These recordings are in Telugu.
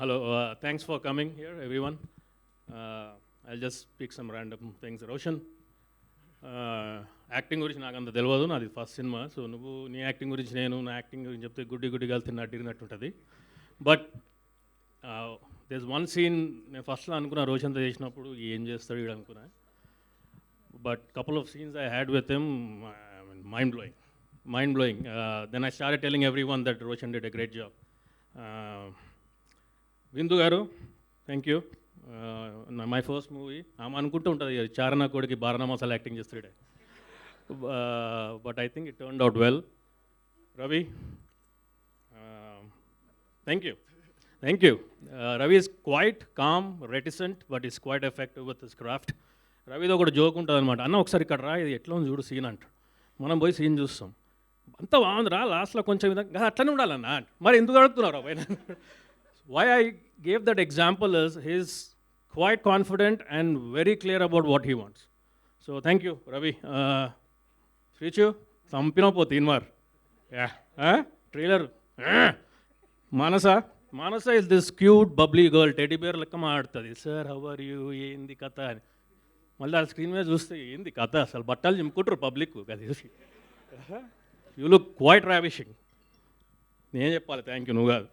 Hello, thanks for coming here, everyone. I'll just speak some random things. Roshan, acting గురించి నాకు అంత తెలియదు, నాది ఫస్ట్ సినిమా. సో నువ్వు నీ యాక్టింగ్ గురించి, నేను నా యాక్టింగ్ గురించి చెప్తే గుడ్డి కలిసి తిరిగినట్టు ఉంటుంది. బట్ దేస్ వన్ సీన్ నేను ఫస్ట్లో అనుకున్నా, రోషన్తో చేసినప్పుడు ఏం చేస్తాడు వీడు అనుకున్నా. But couple of scenes I had with him, mind blowing. Then I started telling everyone that Roshan did a great job. Bindu garu, thank you. My first movie, I'm అనుకుంటూ ఉంటుంది చారణ కోడికి బారణ మసాలా యాక్టింగ్ చేస్తాడే. But I think it turned out well. Ravi, thank you. Ravi is quite calm, reticent, but is quite effective with his craft. రవితో కూడా జోక్ ఉంటుంది అనమాట. అన్న ఒకసారి ఇక్కడ రా, ఇది ఎట్లా ఉంది చూడు సీన్ అంట. మనం పోయి సీన్ చూస్తాం, అంతా బాగుంది రా, లాస్ట్లో కొంచెం విధంగా అట్లనే ఉండాలన్న. మరి ఎందుకు అడుగుతున్నారు పైన? Why I gave that example is he's quite confident and very clear about what he wants. So thank you Ravi. శ్రీచు చంపినా పో తీన్మార్. Trailer Manasa is this cute bubbly girl, teddy bear లెక్క మాడుతుంది. సార్ హౌ ఆర్ యూ, ఏంది కథ అని. మళ్ళీ ఆ స్క్రీన్ మీద చూస్తే ఏంది కథ, అసలు బట్టలు చింపుకుంటారు పబ్లిక్ అది చూసి. You look quite ravishing. నేను చెప్పాలి థ్యాంక్ యూ, నువ్వు కాదు,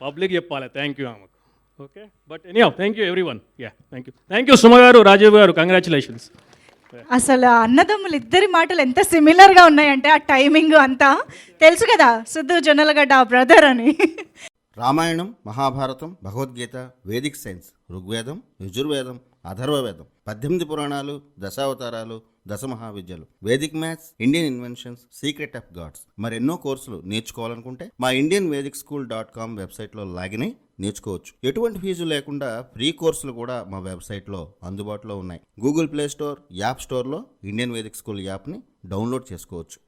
పబ్లిక్ చెప్పాలి థ్యాంక్ యూ ఆమెకు. Okay, but anyhow thank you everyone. Thank you Suma గారు, రాజీవ్ గారు, కంగ్రాచులేషన్స్. అసలు అన్నదమ్ములు ఇద్దరి మాటలు ఎంత సిమిలర్గా ఉన్నాయంటే ఆ టైమింగ్ అంతా తెలుసు కదా, సిద్ధు జొన్నలగడ్డ బ్రదర్ అని. రామాయణం, మహాభారతం, భగవద్గీత, వేదిక్ సైన్స్, ఋగ్వేదం, యజుర్వేదం, అథర్వవేదం, 18 పురాణాలు, దశావతారాలు, దశమహావిద్యలు, Vedic maths, Indian inventions, secret of gods, మరెన్నో కోర్సులు నేర్చుకోవాలనుకుంటే మా indianvedicSchool.com వెబ్సైట్లో లాగిన్ అయి నేర్చుకోవచ్చు. ఎటువంటి ఫీజు లేకుండా ఫ్రీ కోర్సులు కూడా మా వెబ్సైట్లో అందుబాటులో ఉన్నాయి. గూగుల్ ప్లే స్టోర్, యాప్ స్టోర్లో ఇండియన్ వేదిక్ స్కూల్ యాప్ని డౌన్లోడ్ చేసుకోవచ్చు.